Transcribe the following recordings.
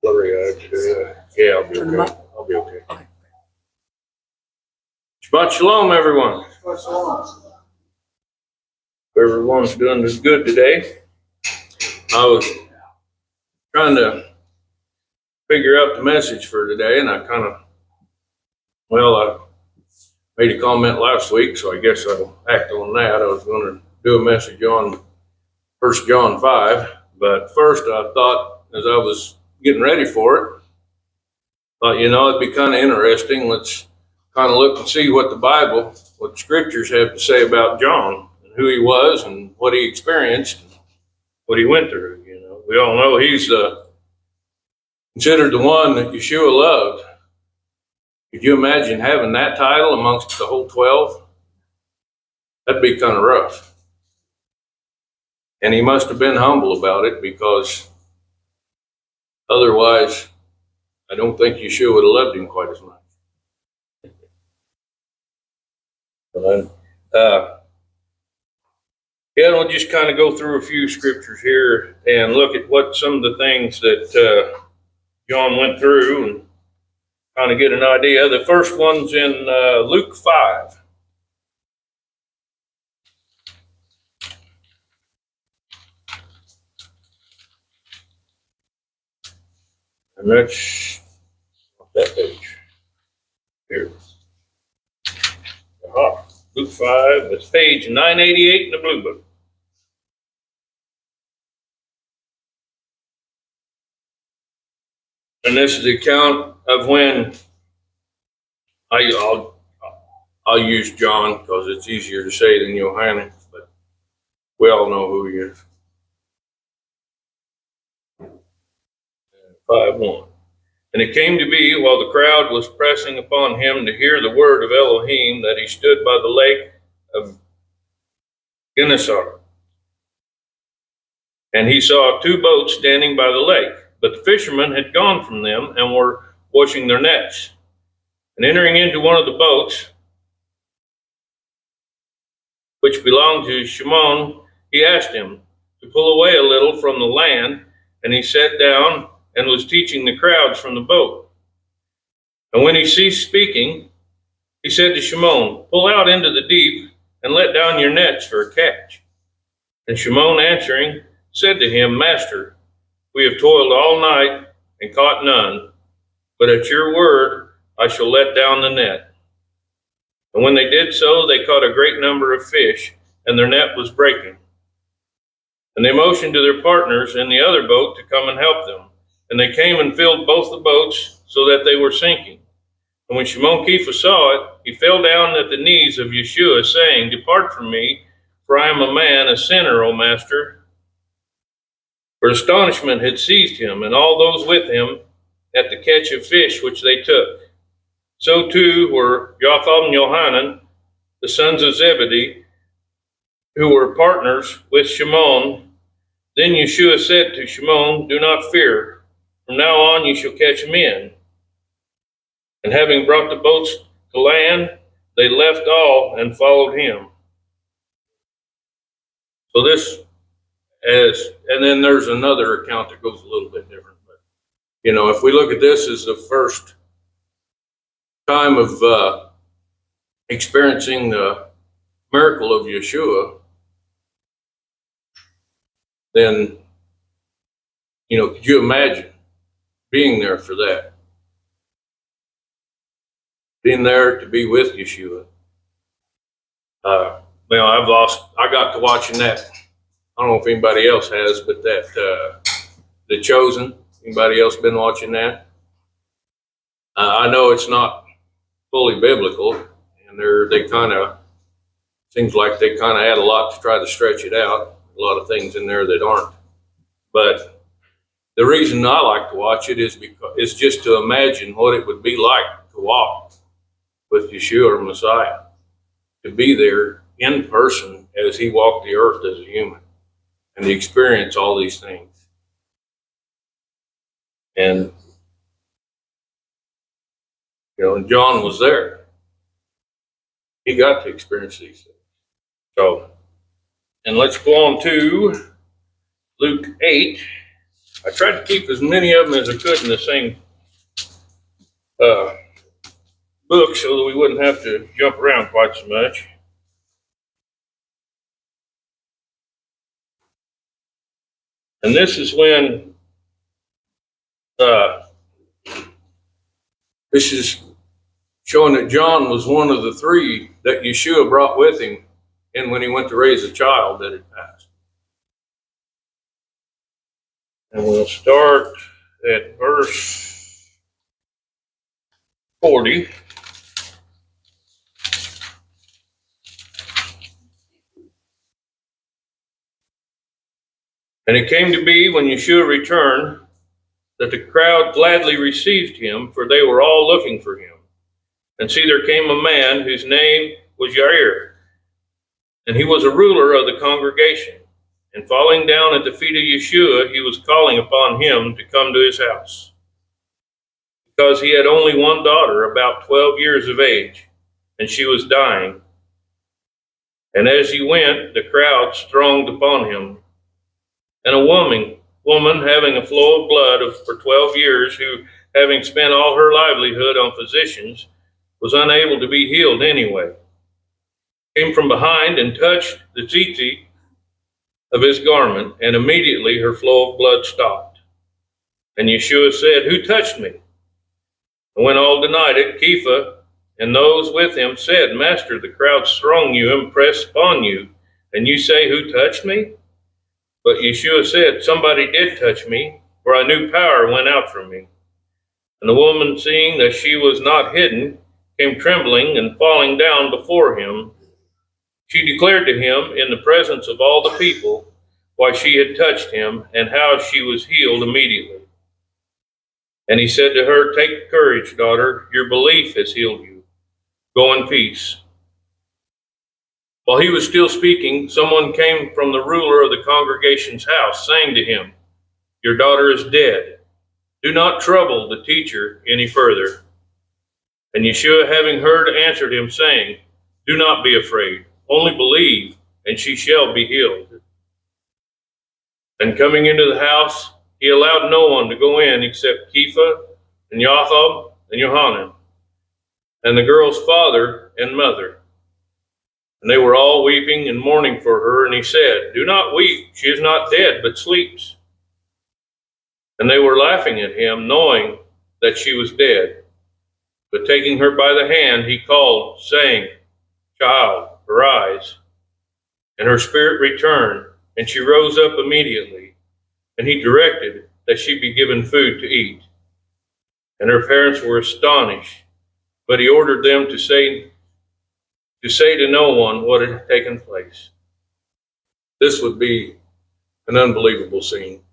Blurry eyed. Yeah, I'll be okay. I'll be okay. Shabbat shalom, everyone. Everyone's doing this good today. I was trying to figure out the message for today, and I made a comment last week, so I guess I'll act on that. I was going to do a message on 1 John 5, but first I thought, as I was getting ready for it, it'd be kind of interesting. Let's kind of look and see what the scriptures have to say about John and who he was and what he experienced and what he went through. We all know he's considered the one that Yahshua loved. Could you imagine having that title amongst the whole 12? That'd be kind of rough. And he must have been humble about it, because otherwise I don't think Yeshua would have loved him quite as much. We'll just kind of go through a few scriptures here and look at what some of the things that John went through and kind of get an idea. The first one's in Luke 5. And that's that page here. Luke 5, that's page 988 in the Blue Book. And this is the account of when I'll use John because it's easier to say than Johannes, but we all know who he is. 5:1. And it came to be, while the crowd was pressing upon him to hear the word of Elohim, that he stood by the lake of Gennesaret. And he saw 2 boats standing by the lake, but the fishermen had gone from them and were washing their nets. And entering into one of the boats, which belonged to Shimon, he asked him to pull away a little from the land, and he sat down and was teaching the crowds from the boat. And when he ceased speaking, he said to Shimon, "Pull out into the deep and let down your nets for a catch." And Shimon answering said to him, "Master, we have toiled all night and caught none, but at your word I shall let down the net." And when they did so, they caught a great number of fish, and their net was breaking. And they motioned to their partners in the other boat to come and help them. And they came and filled both the boats so that they were sinking. And when Shimon Kepha saw it, he fell down at the knees of Yeshua, saying, "Depart from me, for I am a man, a sinner, O Master." For astonishment had seized him, and all those with him, at the catch of fish which they took. So too were Jacob and Johanan, the sons of Zebedee, who were partners with Shimon. Then Yeshua said to Shimon, "Do not fear. From now on you shall catch men." And having brought the boats to land, they left all and followed him. So and then there's another account that goes a little bit different. But, if we look at this as the first time of experiencing the miracle of Yeshua, then, could you imagine being there for that? Being there to be with Yeshua. I got to watching that. I don't know if anybody else has, but that The Chosen. Anybody else been watching that? I know it's not fully biblical, and they kind of seems like they kind of add a lot to try to stretch it out. A lot of things in there that aren't. But the reason I like to watch it is because it's just to imagine what it would be like to walk with Yeshua or Messiah, to be there in person as he walked the earth as a human, and to experience all these things. And and John was there. He got to experience these things. So, and let's go on to Luke 8. I tried to keep as many of them as I could in the same book so that we wouldn't have to jump around quite so much. And this is when this is showing that John was one of the three that Yeshua brought with him and when he went to raise a child that had passed. And we'll start at verse 40. And it came to be when Yeshua returned that the crowd gladly received him, for they were all looking for him. And see, there came a man whose name was Jair, and he was a ruler of the congregation. And falling down at the feet of Yeshua, he was calling upon him to come to his house, because he had only one daughter, about 12 years of age, and she was dying. And as he went, the crowds thronged upon him. And a woman having a flow of blood for 12 years, who, having spent all her livelihood on physicians, was unable to be healed anyway, came from behind and touched the tzitzit of his garment, and immediately her flow of blood stopped. And Yeshua said, "Who touched me?" And when all denied it, Kepha and those with him said, "Master, the crowds throng you and press upon you, and you say, 'Who touched me?'" But Yeshua said, "Somebody did touch me, for I knew power went out from me." And the woman, seeing that she was not hidden, came trembling and falling down before him. She declared to him in the presence of all the people why she had touched him and how she was healed immediately. And he said to her, "Take courage, daughter, your belief has healed you. Go in peace." While he was still speaking, someone came from the ruler of the congregation's house, saying to him, "Your daughter is dead. Do not trouble the teacher any further." And Yeshua, having heard, answered him, saying, "Do not be afraid, only believe, and she shall be healed." And coming into the house, he allowed no one to go in except Kepha and Yaakov and Yohanan, and the girl's father and mother. And they were all weeping and mourning for her, and he said, "Do not weep, she is not dead, but sleeps." And they were laughing at him, knowing that she was dead. But taking her by the hand, he called, saying, "Child, arise." And her spirit returned, and she rose up immediately. And he directed that she be given food to eat. And her parents were astonished, but he ordered them to say to no one what had taken place. This would be an unbelievable scene,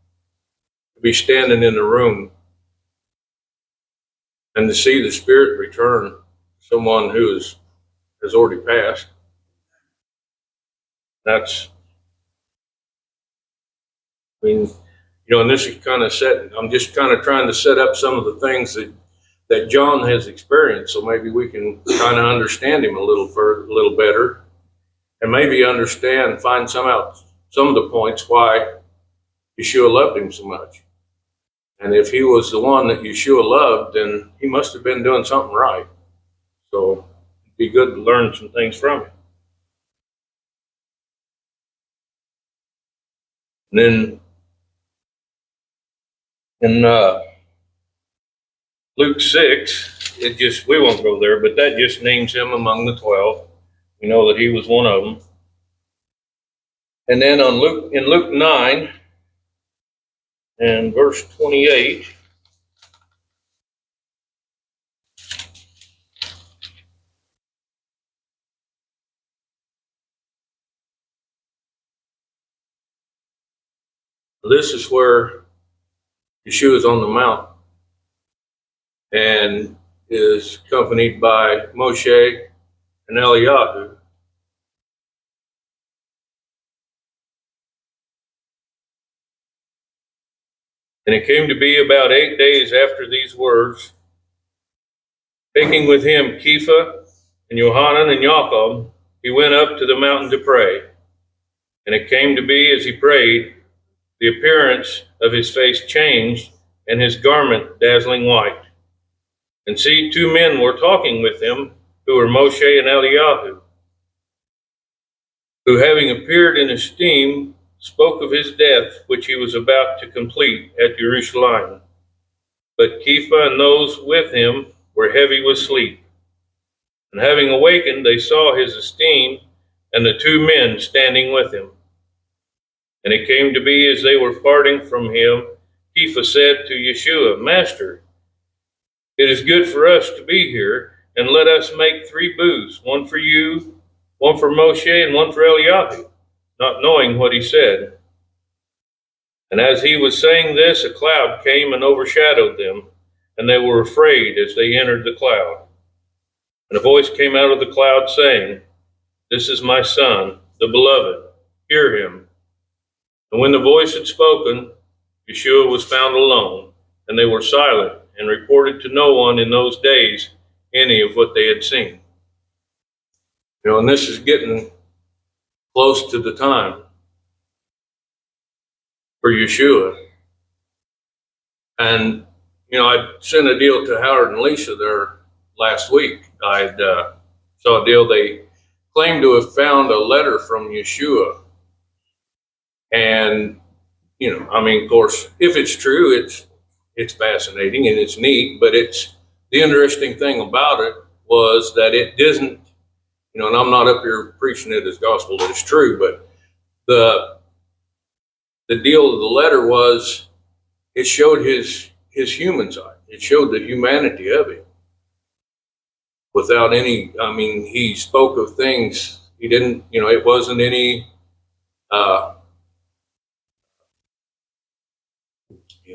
to be standing in the room and to see the spirit return to someone who has already passed. And this is kind of I'm just kind of trying to set up some of the things that John has experienced, so maybe we can kind of understand him a little better, and maybe find some of the points why Yeshua loved him so much. And if he was the one that Yeshua loved, then he must have been doing something right. So it'd be good to learn some things from him. And then in Luke 6, we won't go there, but that just names him among the 12. We know that he was one of them. And then in Luke 9 and verse 28, this is where Yeshua is on the mount and is accompanied by Moshe and Eliyahu. And it came to be about 8 days after these words, taking with him Kepha and Yohanan and Yaakov, he went up to the mountain to pray. And it came to be as he prayed, the appearance of his face changed, and his garment dazzling white. And see, two men were talking with him, who were Moshe and Eliyahu, who, having appeared in a steam, spoke of his death, which he was about to complete at Jerusalem. But Kepha and those with him were heavy with sleep. And having awakened, they saw his esteem and the two men standing with him. And it came to be, as they were parting from him, Kepha said to Yeshua, Master, it is good for us to be here, and let us make 3 booths, one for you, one for Moshe, and one for Eliyahu, not knowing what he said. And as he was saying this, a cloud came and overshadowed them, and they were afraid as they entered the cloud. And a voice came out of the cloud saying, This is my son, the beloved, hear him. And when the voice had spoken, Yeshua was found alone, and they were silent, and reported to no one in those days any of what they had seen. And this is getting close to the time for Yeshua. And, I sent a deal to Howard and Lisa there last week. I saw a deal. They claimed to have found a letter from Yeshua. And, of course, if it's true, it's fascinating and it's neat, but the interesting thing about it was that it doesn't, and I'm not up here preaching it as gospel that it's true, but the deal of the letter was it showed his human side. It showed the humanity of him without any, he spoke of things he didn't, it wasn't any,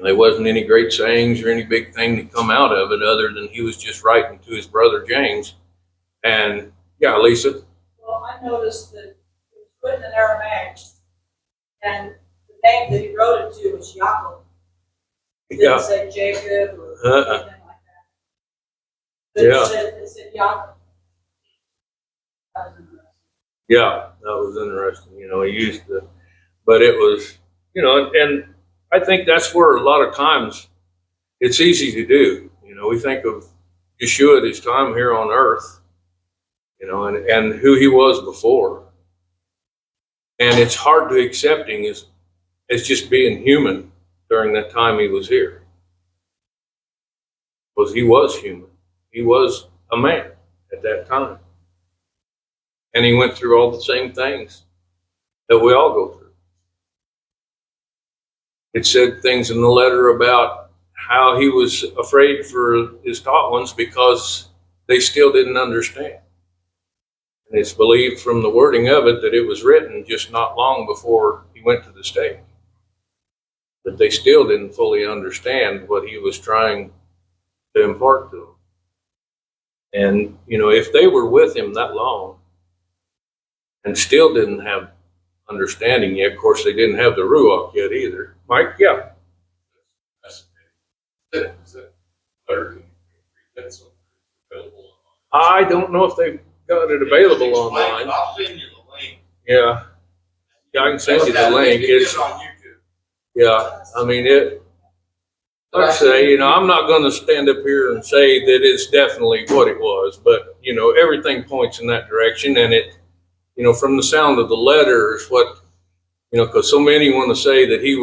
there wasn't any great sayings or any big thing to come out of it other than he was just writing to his brother James. And yeah, Lisa? Well, I noticed that it was written in Aramaic, and the name that he wrote it to was Yaakov. It didn't say Jacob or anything like that. It said Yaakov. That was interesting. Yeah, that was interesting. He used but it was, and I think that's where a lot of times it's easy to do. We think of Yeshua at his time here on earth, and who he was before. And it's hard to accept him as just being human during that time he was here. Because he was human. He was a man at that time. And he went through all the same things that we all go through. It said things in the letter about how he was afraid for his taught ones because they still didn't understand. And it's believed from the wording of it that it was written just not long before he went to the stage. But they still didn't fully understand what he was trying to impart to them. And, if they were with him that long and still didn't have understanding yet, of course, they didn't have the Ruach yet either. Mike, yeah. I don't know if they've got it available online. I'll send you the link. Yeah. I can send you the link. It's on YouTube. Yeah, like I say, I'm not going to stand up here and say that it's definitely what it was, but, everything points in that direction. And it, from the sound of the letters, what, because so many want to say that he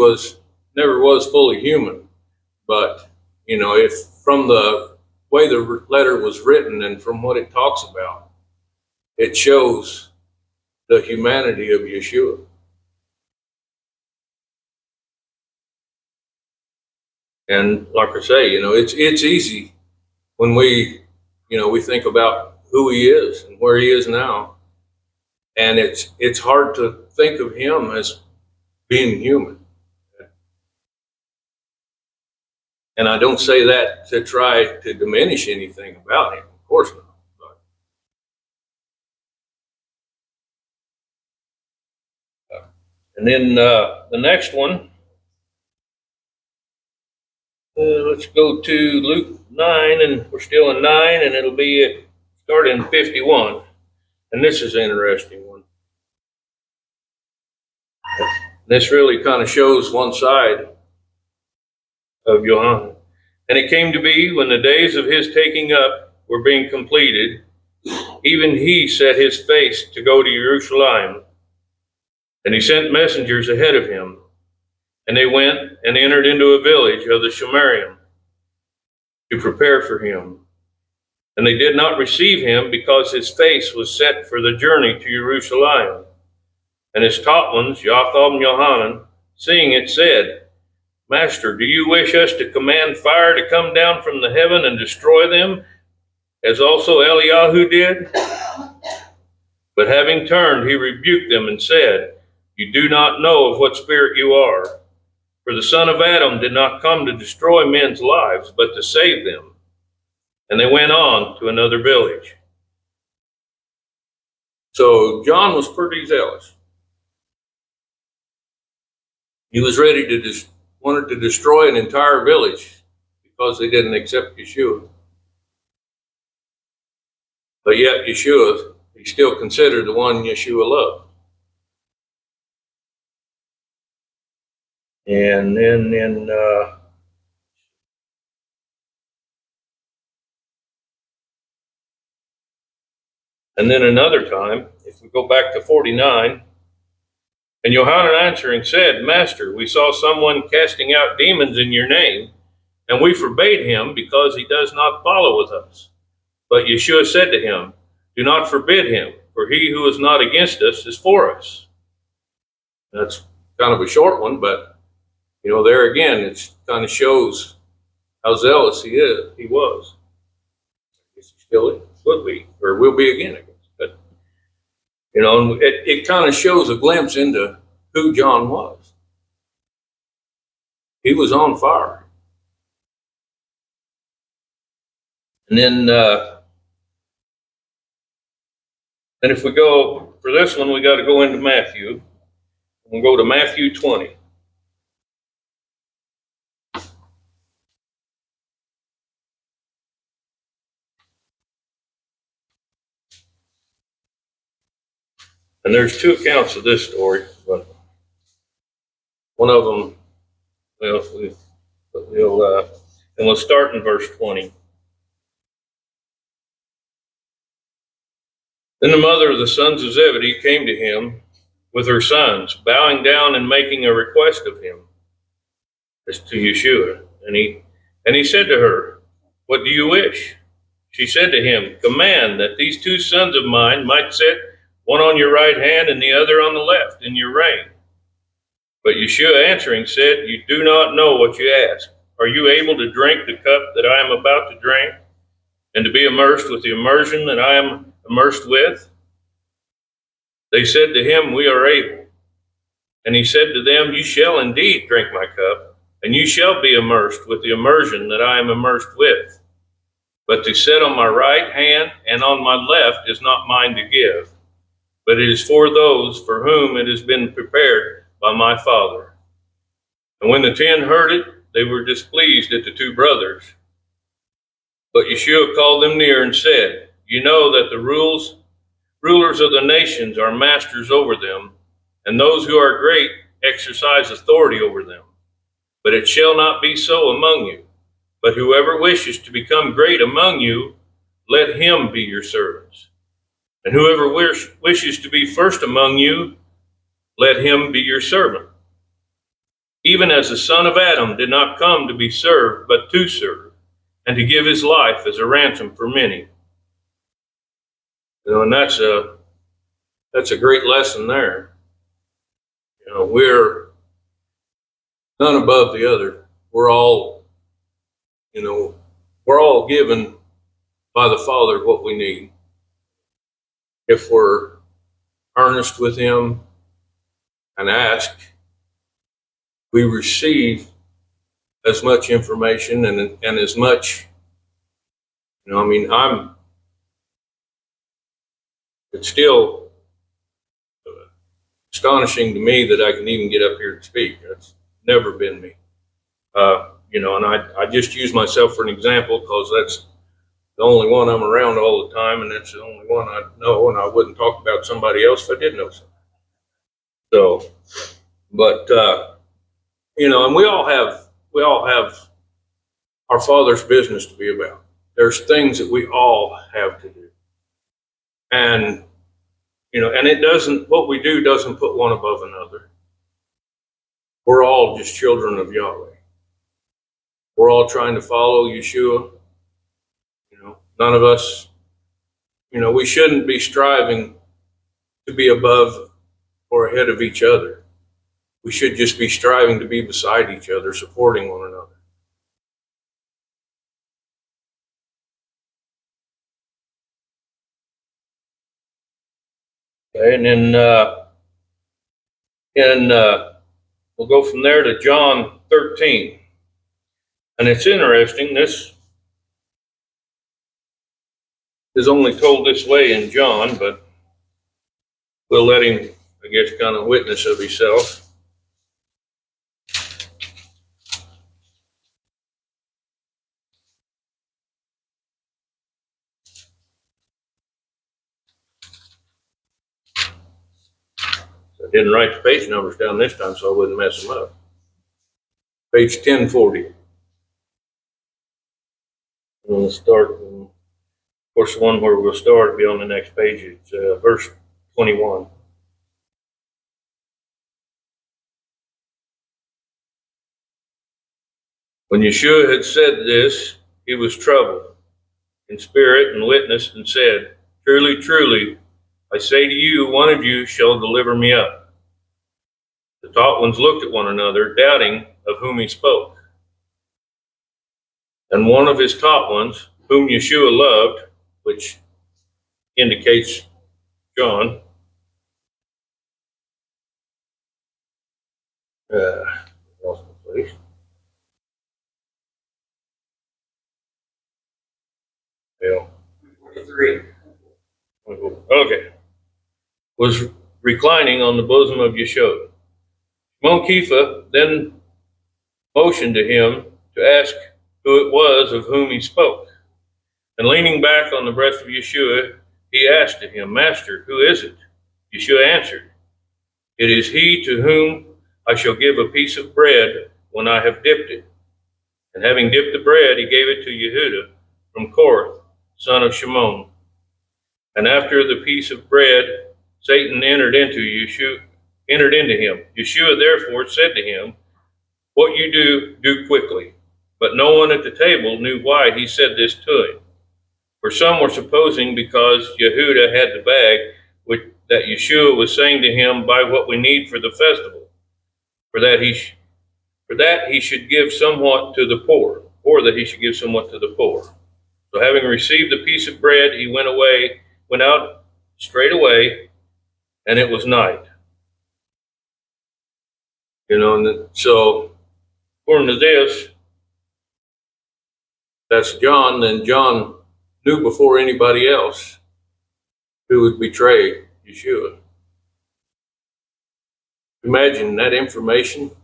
never was fully human. But, if from the way the letter was written and from what it talks about, it shows the humanity of Yeshua. And like I say, it's easy when we think about who he is and where he is now. And it's hard to think of him as being human. And I don't say that to try to diminish anything about him. Of course not. And then the next one, let's go to Luke 9, and we're still in 9, and it'll be starting in 51. And this is an interesting one. This really kind of shows one side of Johanna. And it came to be, when the days of his taking up were being completed, even he set his face to go to Jerusalem. And he sent messengers ahead of him. And they went and entered into a village of the Samaritans to prepare for him. And they did not receive him, because his face was set for the journey to Jerusalem. And his taught ones, Jacob and Johanan, seeing it, said, Master, do you wish us to command fire to come down from the heaven and destroy them, as also Eliyahu did? But having turned, he rebuked them and said, You do not know of what spirit you are. For the Son of Adam did not come to destroy men's lives, but to save them. And they went on to another village. So John was pretty zealous. He was ready to wanted to destroy an entire village because they didn't accept Yeshua. But yet Yeshua, he still considered the one Yeshua loved. And then another time, if we go back to 49, and Johanan answering said, Master, we saw someone casting out demons in your name, and we forbade him because he does not follow with us. But Yeshua said to him, Do not forbid him, for he who is not against us is for us. That's kind of a short one, but there again, it kind of shows how zealous he was. I guess he still would be, or will be again, I guess. But, it kind of shows a glimpse into who John was. He was on fire. And then if we go, for this one, we got to go into Matthew. We'll go to Matthew 20. And there's two accounts of this story, but one of them, and we'll start in verse 20. Then the mother of the sons of Zebedee came to him with her sons, bowing down and making a request of him, as to Yeshua. And he said to her, What do you wish? She said to him, Command that these two sons of mine might sit, one on your right hand and the other on the left, in your reign. But Yeshua answering said, You do not know what you ask. Are you able to drink the cup that I am about to drink, and to be immersed with the immersion that I am immersed with? They said to him, We are able. And he said to them, You shall indeed drink my cup, and you shall be immersed with the immersion that I am immersed with. But to sit on my right hand and on my left is not mine to give, but it is for those for whom it has been prepared by my Father. And when the 10 heard it, they were displeased at the two brothers. But Yeshua called them near and said, You know that the rulers of the nations are masters over them, and those who are great exercise authority over them. But it shall not be so among you. But whoever wishes to become great among you, let him be your servants. And whoever wishes to be first among you, let him be your servant. Even as the Son of Adam did not come to be served, but to serve, and to give his life as a ransom for many. And that's a great lesson there. We're none above the other. We're all given by the Father what we need. If we're earnest with him and ask, we receive as much information and as much, it's still astonishing to me that I can even get up here and speak. That's never been me. And I just use myself for an example because that's the only one I'm around all the time, and that's the only one I know, and I wouldn't talk about somebody else if I did know something. So, But and we all have our Father's business to be about. There's things that we all have to do, and and it doesn't. What we do doesn't put one above another. We're all just children of Yahweh. We're all trying to follow Yeshua. None of us. We shouldn't be striving to be above or ahead of each other. We should just be striving to be beside each other, supporting one another. Okay, and then we'll go from there to John 13. And it's interesting, this is only told this way in John, but we'll let him, I guess, kind of witness of himself. I didn't write the page numbers down this time, so I wouldn't mess them up. Page 1040. We'll start, of course, the one where we'll start will be on the next page. It's verse 21. When Yeshua had said this, he was troubled in spirit and witnessed and said, "Truly, truly, I say to you, one of you shall deliver me up." The taught ones looked at one another, doubting of whom he spoke. And one of his taught ones, whom Yeshua loved, which indicates John, lost my place. Yeah. 23. Okay. Was reclining on the bosom of Yeshua. Shimon Kepha then motioned to him to ask who it was of whom he spoke. And leaning back on the breast of Yeshua, he asked of him, "Master, who is it?" Yeshua answered, "It is he to whom I shall give a piece of bread when I have dipped it." And having dipped the bread, he gave it to Yehuda from Korath, son of Shimon. And after the piece of bread, Satan entered into him. Yeshua therefore said to him, "What you do, do quickly." But no one at the table knew why he said this to him. For some were supposing because Yehuda had the bag that Yeshua was saying to him, "Buy what we need for the festival, for that he should give somewhat to the poor, or that he should give somewhat to the poor." So having received the piece of bread, he went out straight away, and it was night. And so according to this, that's John. Then John knew before anybody else who would betray Yeshua. Imagine that information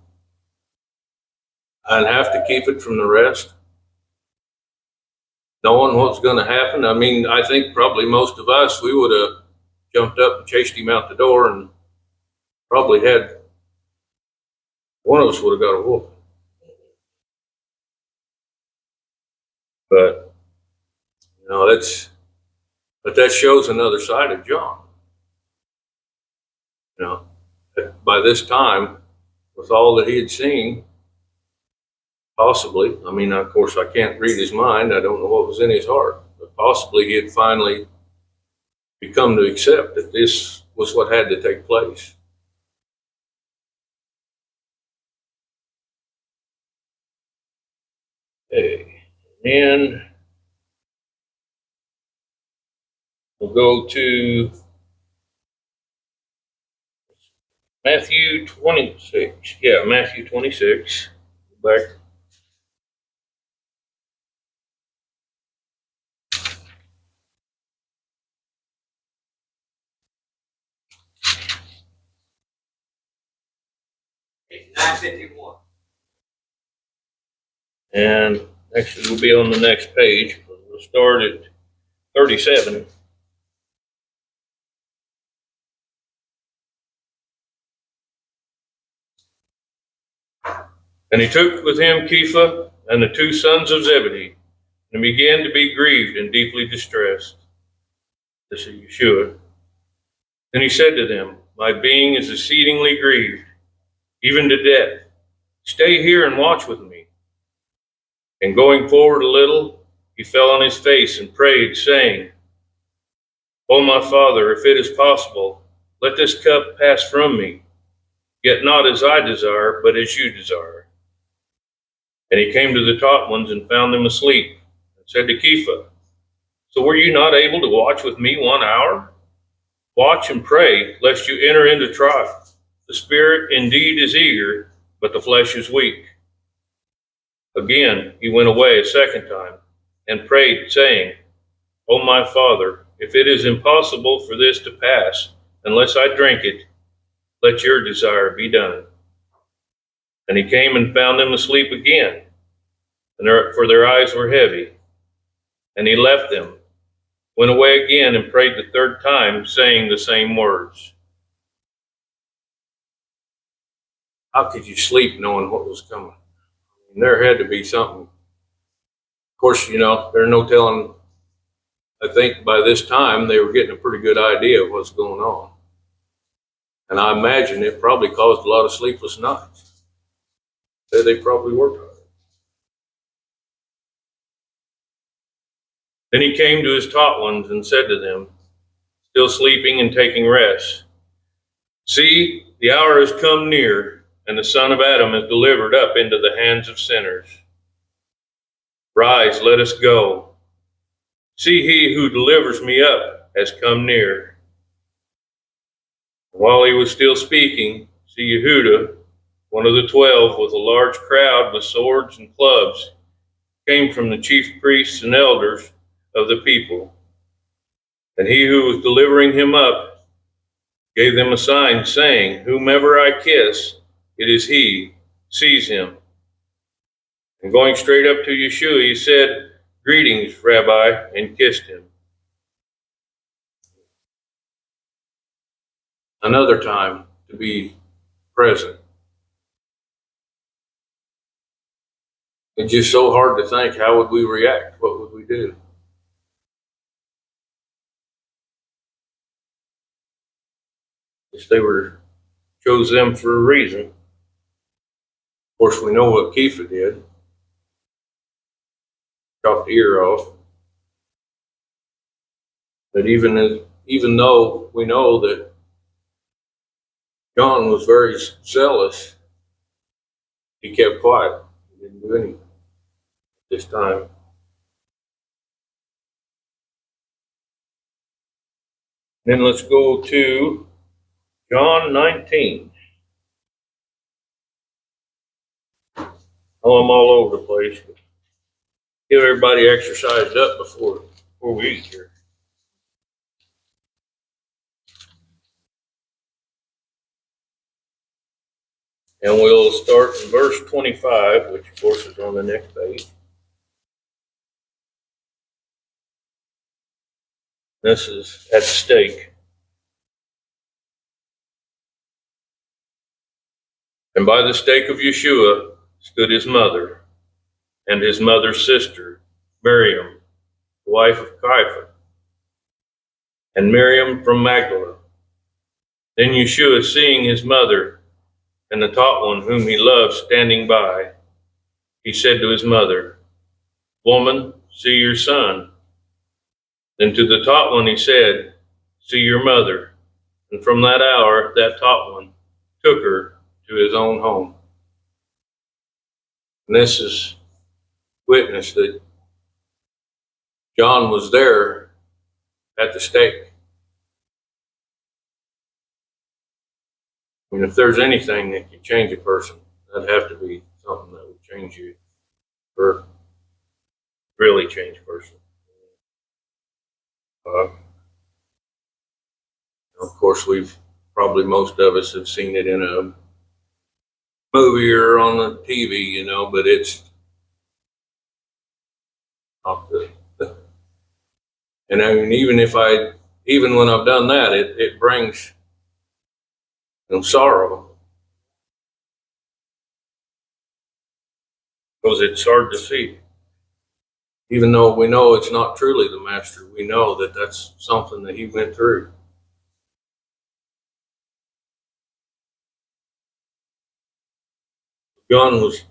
and have to keep it from the rest, knowing what's going to happen. I mean, I think probably most of us, we would have jumped up and chased him out the door, and probably had one of us would have got a whoop. But that shows another side of John. By this time, with all that he had seen, possibly, I mean, of course, I can't read his mind. I don't know what was in his heart, but possibly he had finally become to accept that this was what had to take place. Okay, and we'll go to Matthew 26. Yeah, Matthew 26. Back. It's 9:51. And actually, we'll be on the next page. We'll start at 37. And he took with him Kepha and the two sons of Zebedee, and began to be grieved and deeply distressed. This is Yeshua. Then he said to them, My being is exceedingly grieved, even to death. Stay here and watch with me. And going forward a little, he fell on his face and prayed, saying, O my Father, if it is possible, let this cup pass from me, yet not as I desire, but as you desire. And he came to the taught ones and found them asleep, and said to Kepha, So were you not able to watch with me 1 hour? Watch and pray, lest you enter into trial. The spirit indeed is eager, but the flesh is weak. Again he went away a second time, and prayed, saying, O my Father, if it is impossible for this to pass, unless I drink it, let your desire be done. And he came and found them asleep again, for their eyes were heavy. And he left them, went away again, and prayed the third time, saying the same words. How could you sleep knowing what was coming? There had to be something. Of course, there's no telling. I think by this time they were getting a pretty good idea of what's going on. And I imagine it probably caused a lot of sleepless nights. They probably worked on it. Then he came to his taught ones and said to them, still sleeping and taking rest, See, the hour has come near, and the Son of Adam is delivered up into the hands of sinners. Rise, let us go. See, he who delivers me up has come near. While he was still speaking, see, Yehuda, one of the 12, with a large crowd with swords and clubs, came from the chief priests and elders of the people. And he who was delivering him up gave them a sign, saying, Whomever I kiss, it is he, seize him. And going straight up to Yeshua, he said, Greetings, Rabbi, and kissed him. Another time to be present. It's just so hard to think, how would we react? What would we do? If they chose them for a reason. Of course, we know what Kepha did. Chopped the ear off. But even though we know that John was very zealous, he kept quiet. He didn't do anything this time. Then let's go to John 19. Oh, I'm all over the place. Get everybody exercised up before we eat here. And we'll start in verse 25, which of course is on the next page. This is at the stake. And by the stake of Yeshua stood his mother and his mother's sister, Miriam, the wife of Caiaphas, and Miriam from Magdala. Then Yeshua, seeing his mother and the taught one whom he loved standing by, he said to his mother, Woman, see your son. Then to the taught one he said, See your mother. And from that hour that taught one took her to his own home. And this is witness that John was there at the stake. I mean, if there's anything that can change a person, that'd have to be something that would change you, or really change a person. Of course, most of us have seen it in a movie or on the TV, but it's not the. And I mean, even when I've done that, it brings sorrow. because it's hard to see. Even though we know it's not truly the master, we know that that's something that he went through. John was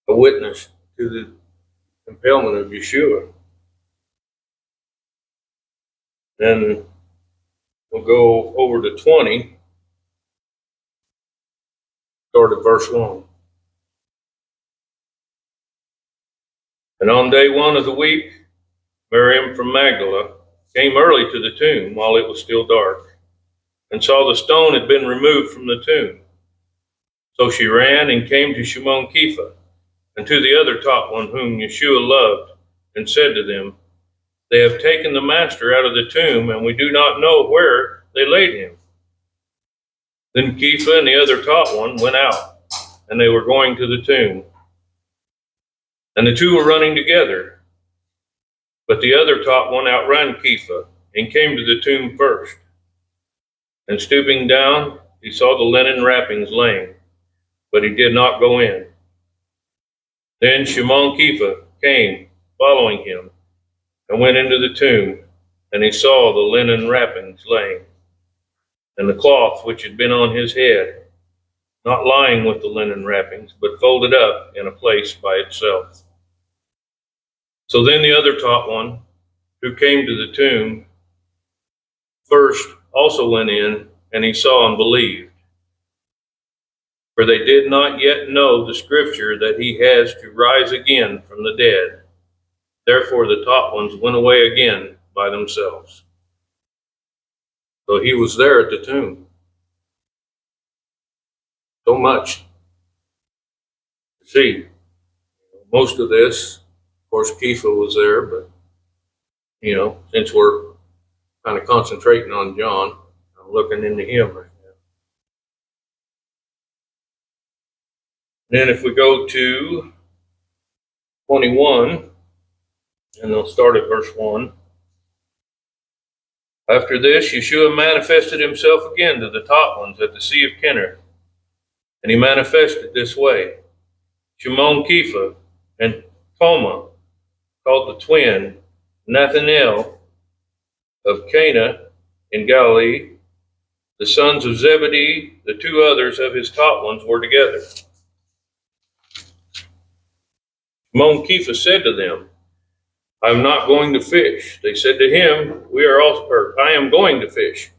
a witness to the impalement of Yeshua. Then we'll go over to 20, start at verse 1. And on day 1 of the week, Miriam from Magdala came early to the tomb while it was still dark, and saw the stone had been removed from the tomb. So she ran and came to Shimon Kepha and to the other taught one whom Yeshua loved, and said to them, They have taken the master out of the tomb, and we do not know where they laid him. Then Kepha and the other taught one went out, and they were going to the tomb. And the two were running together. But the other taught one outran Kepha, and came to the tomb first. And stooping down, he saw the linen wrappings laying, but he did not go in. Then Shimon Kepha came, following him, and went into the tomb, and he saw the linen wrappings laying, and the cloth which had been on his head, not lying with the linen wrappings, but folded up in a place by itself. So then the other taught one, who came to the tomb first, also went in, and he saw and believed. For they did not yet know the scripture that he has to rise again from the dead. Therefore the taught ones went away again by themselves. So he was there at the tomb. So much to see. Most of this, of course, Kepha was there, but, since we're kind of concentrating on John, I'm looking into him right now. Then if we go to 21, and they'll start at verse 1. After this, Yeshua manifested himself again to the taught ones at the Sea of Kinneret. And he manifested this way. Shimon Kepha and Toma, called the twin, Nathanael of Cana in Galilee, the sons of Zebedee, the two others of his taught ones were together. Shimon Kepha said to them, I am not going to fish. They said to him, I am going to fish.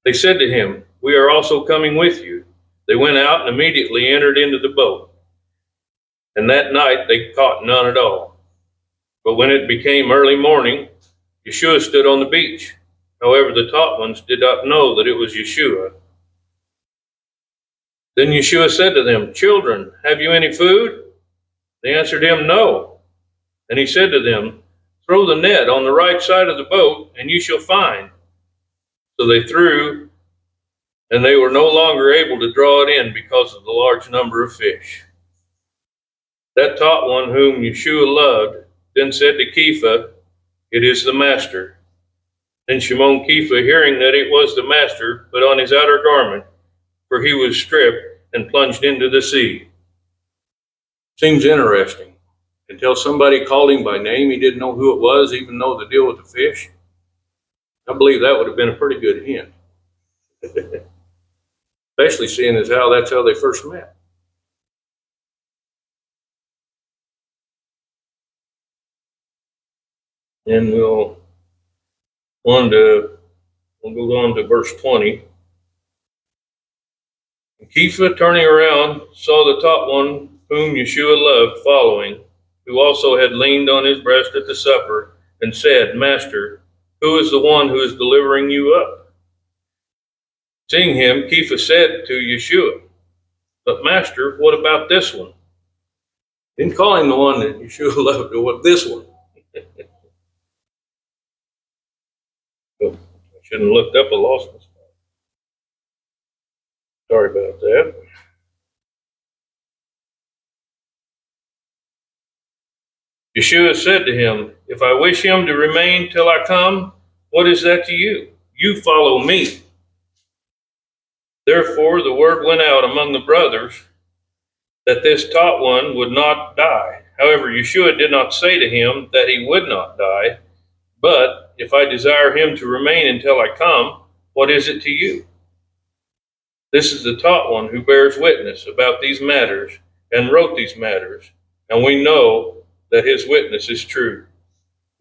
They said to him, we are also coming with you. They went out and immediately entered into the boat. And that night they caught none at all. But when it became early morning, Yeshua stood on the beach. However, the taught ones did not know that it was Yeshua. Then Yeshua said to them, Children, have you any food? They answered him, No. And he said to them, Throw the net on the right side of the boat, and you shall find. So they threw, and they were no longer able to draw it in because of the large number of fish. That taught one whom Yeshua loved then said to Kepha, It is the master. Then Shimon Kepha, hearing that it was the master, put on his outer garment, for he was stripped, and plunged into the sea. Seems interesting. Until somebody called him by name, he didn't know who it was, even know the deal with the fish. I believe that would have been a pretty good hint. Especially seeing as how that's how they first met. And we'll go on to verse 20. And Kepha, turning around, saw the taught one whom Yeshua loved following, who also had leaned on his breast at the supper, and said, Master, who is the one who is delivering you up? Seeing him, Kepha said to Yeshua, But Master, what about this one? Didn't call him the one that Yeshua loved, but what this one? Oh, I shouldn't have looked up a lost one. Sorry about that. Yeshua said to him, If I wish him to remain till I come, what is that to you? You follow me. Therefore the word went out among the brothers that this taught one would not die. However, Yeshua did not say to him that he would not die, but if I desire him to remain until I come, what is it to you? This is the taught one who bears witness about these matters and wrote these matters, and we know that his witness is true.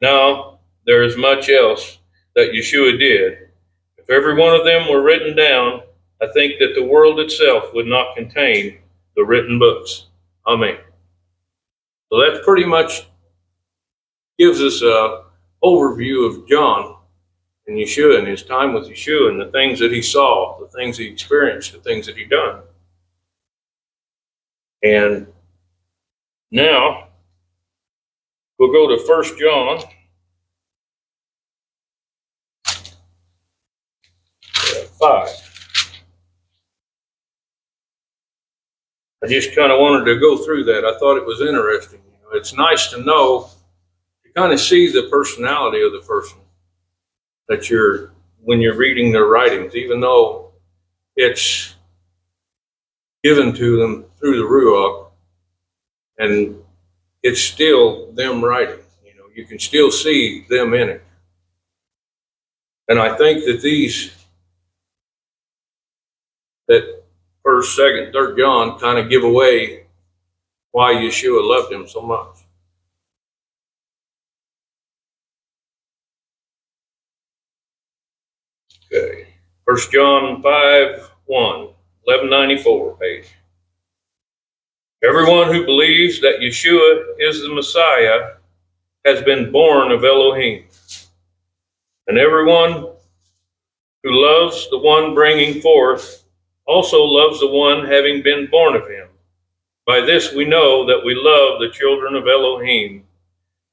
Now, there is much else that Yeshua did. If every one of them were written down, I think that the world itself would not contain the written books. Amen. So that pretty much gives us an overview of John and Yeshua and his time with Yeshua and the things that he saw, the things he experienced, the things that he done. And now we'll go to 1 John 5. I just kind of wanted to go through that. I thought it was interesting. It's nice to know, to kind of see the personality of the person that when you're reading their writings, even though it's given to them through the Ruach, and it's still them writing. You can still see them in it. And I think that 1st, 2nd, 3rd John kind of give away why Yeshua loved him so much. Okay. 1 John 5, 1, 1194 page. Everyone who believes that Yeshua is the Messiah has been born of Elohim. And everyone who loves the one bringing forth also loves the one having been born of him. By this we know that we love the children of Elohim,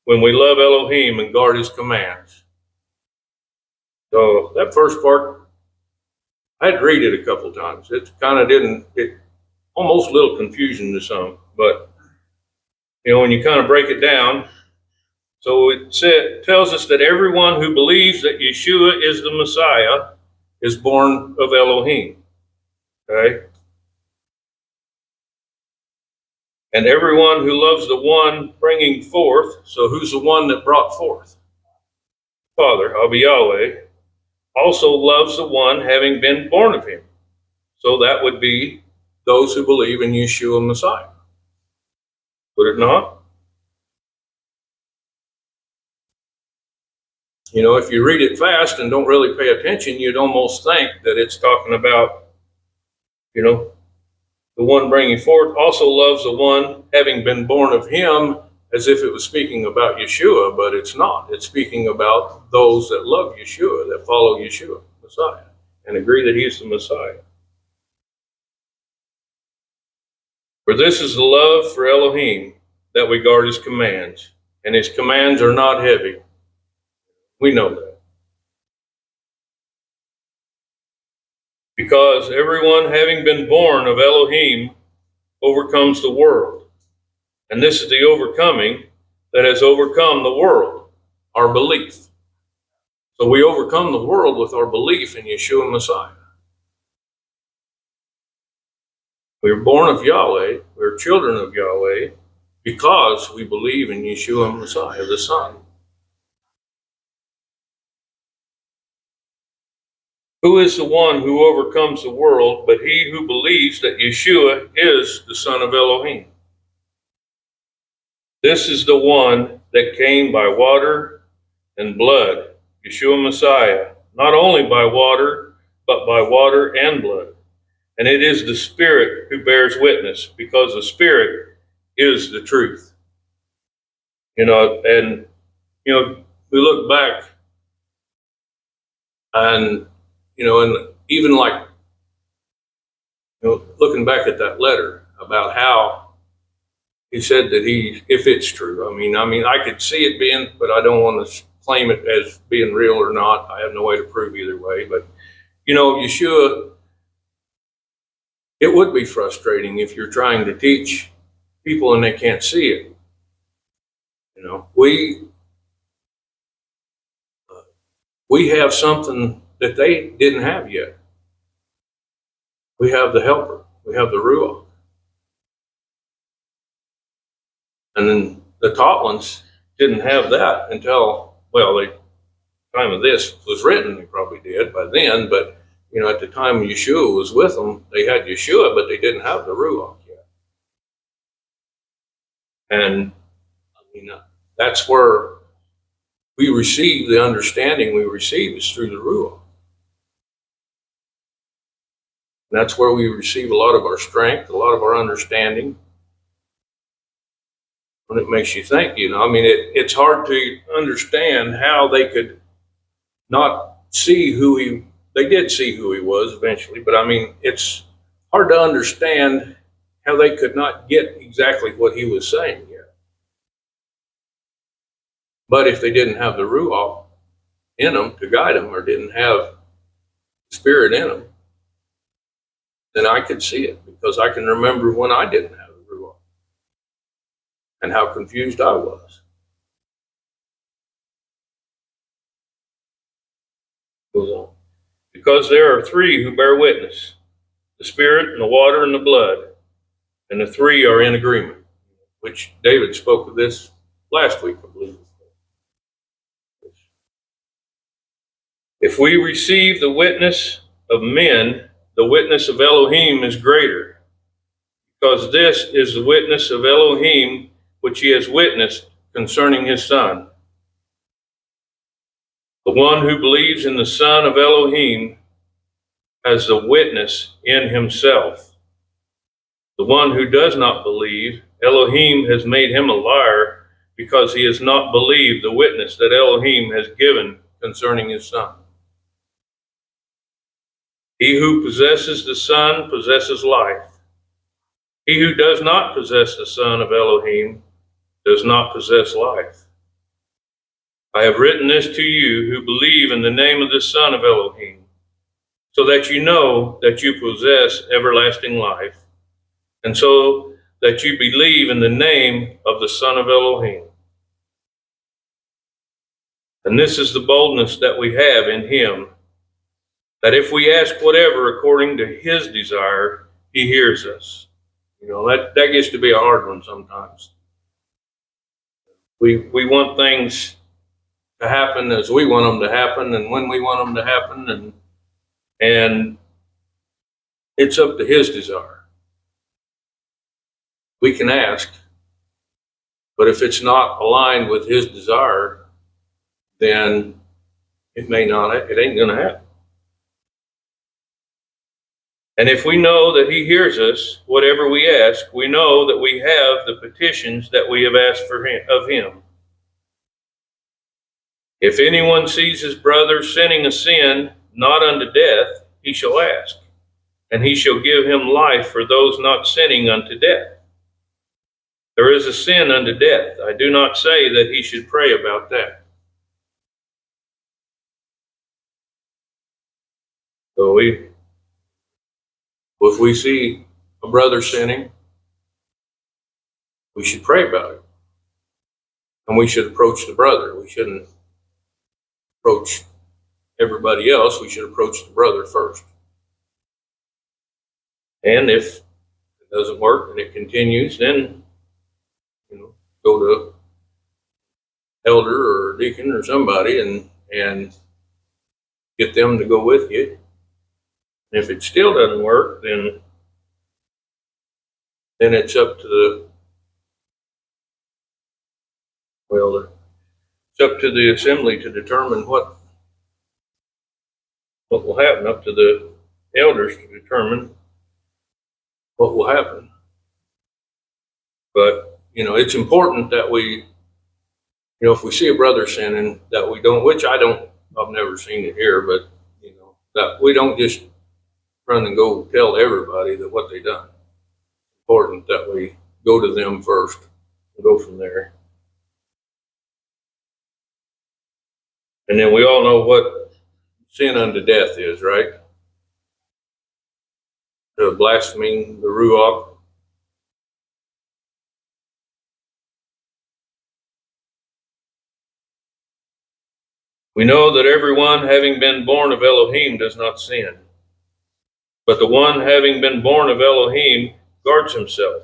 when we love Elohim and guard his commands. So that first part, I had to read it a couple times. It kind of almost a little confusion to some, but when you kind of break it down, so it tells us that everyone who believes that Yeshua is the Messiah is born of Elohim. Okay? And everyone who loves the one bringing forth, so who's the one that brought forth? Father, I'll be Yahweh, also loves the one having been born of him. So that would be those who believe in Yeshua Messiah. Would it not? If you read it fast and don't really pay attention, you'd almost think that it's talking about, the one bringing forth also loves the one having been born of him, as if it was speaking about Yeshua, but it's not. It's speaking about those that love Yeshua, that follow Yeshua, Messiah, and agree that he's the Messiah. For this is the love for Elohim, that we guard his commands, and his commands are not heavy. We know that. Because everyone having been born of Elohim overcomes the world. And this is the overcoming that has overcome the world, our belief. So we overcome the world with our belief in Yeshua Messiah. We're born of Yahweh, we're children of Yahweh, because we believe in Yeshua Messiah, the Son. Who is the one who overcomes the world but he who believes that Yeshua is the Son of Elohim? This is the one that came by water and blood, Yeshua Messiah, not only by water, but by water and blood. And it is the Spirit who bears witness, because the Spirit is the truth. And we look back and and even like, looking back at that letter about how he said that if it's true, I could see it being, but I don't want to claim it as being real or not. I have no way to prove either way. But, Yeshua, it would be frustrating if you're trying to teach people and they can't see it. We have something that they didn't have yet. We have the helper. We have the Ruach. And then the taught ones didn't have that until, well, the time of this was written, they probably did by then, but at the time Yeshua was with them, they had Yeshua, but they didn't have the Ruach yet. And that's where we receive the understanding we receive is through the Ruach. And that's where we receive a lot of our strength, a lot of our understanding. And it makes you think, it's hard to understand how they could not see they did see who he was eventually, but it's hard to understand how they could not get exactly what he was saying yet. But if they didn't have the Ruach in them to guide them, or didn't have the Spirit in them, then I could see it, because I can remember when I didn't have the Ruach and how confused I was. Goes on. Because there are three who bear witness, the Spirit and the water and the blood, and the three are in agreement, which David spoke of this last week, I believe. If we receive the witness of men, the witness of Elohim is greater, because this is the witness of Elohim which he has witnessed concerning his Son. The one who believes in the Son of Elohim has the witness in himself. The one who does not believe, Elohim has made him a liar, because he has not believed the witness that Elohim has given concerning his Son. He who possesses the Son possesses life. He who does not possess the Son of Elohim does not possess life. I have written this to you who believe in the name of the Son of Elohim, so that you know that you possess everlasting life, and so that you believe in the name of the Son of Elohim. And this is the boldness that we have in him, that if we ask whatever according to his desire, he hears us. That gets to be a hard one sometimes. We want things to happen as we want them to happen, and when we want them to happen, and it's up to his desire. We can ask, but if it's not aligned with his desire, then it ain't going to happen. And if we know that he hears us, whatever we ask, we know that we have the petitions that we have asked of him. If anyone sees his brother sinning a sin not unto death, he shall ask, and he shall give him life for those not sinning unto death. There is a sin unto death. I do not say that he should pray about that. So if we see a brother sinning, we should pray about it. And we should approach the brother. We shouldn't approach everybody else. We should approach the brother first. And if it doesn't work and it continues, then go to elder or deacon or somebody and get them to go with you. And if it still doesn't work, then it's up to it's up to the assembly to determine what will happen, up to the elders to determine what will happen. But it's important that we, if we see a brother sinning, that we don't, I've never seen it here, but that we don't just run and go tell everybody that what they done. It's important that we go to them first and go from there. And then we all know what sin unto death is, right? Blaspheming the Ruach. We know that everyone having been born of Elohim does not sin. But the one having been born of Elohim guards himself,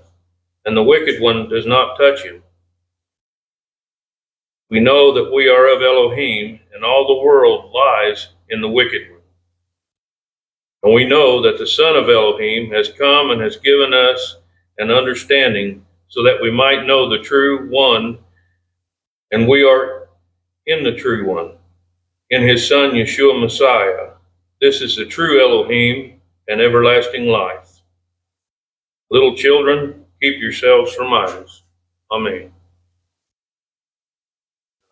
and the wicked one does not touch him. We know that we are of Elohim, and all the world lies in the wicked one. And we know that the Son of Elohim has come and has given us an understanding so that we might know the true one, and we are in the true one, in his Son Yeshua Messiah. This is the true Elohim and everlasting life. Little children, keep yourselves from idols. Amen.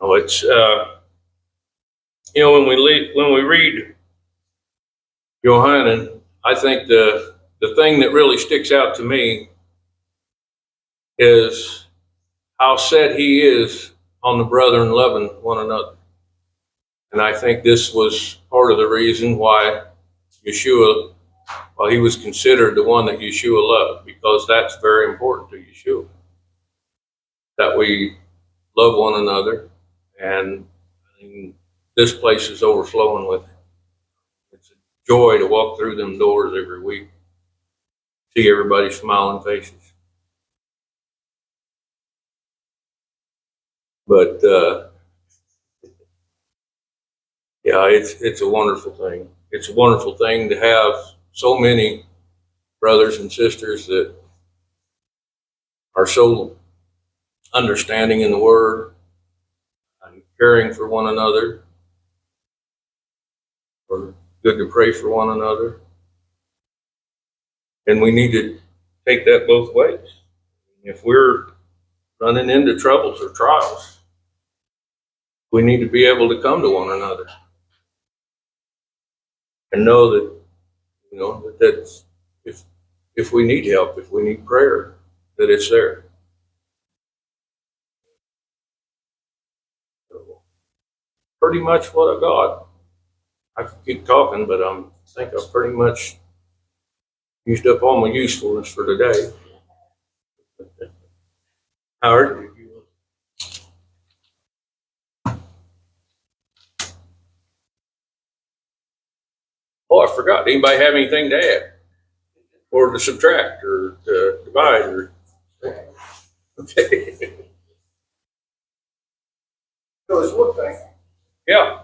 Oh, it's when we read Yohanan, I think the thing that really sticks out to me is how set he is on the brethren loving one another. And I think this was part of the reason why Yeshua, he was considered the one that Yeshua loved, because that's very important to Yeshua, that we love one another. And this place is overflowing with it. It's a joy to walk through them doors every week, see everybody's smiling faces. But it's a wonderful thing. It's a wonderful thing to have so many brothers and sisters that are so understanding in the Word and caring for one another. We're good to pray for one another. And we need to take that both ways. If we're running into troubles or trials, we need to be able to come to one another and know that, that's if we need help, if we need prayer, that it's there. So, pretty much what I got. I could keep talking, but I think I've pretty much used up all my usefulness for today. Howard? Oh, I forgot. Anybody have anything to add? Or to subtract, or to divide, or... Okay. So there's one thing. Yeah.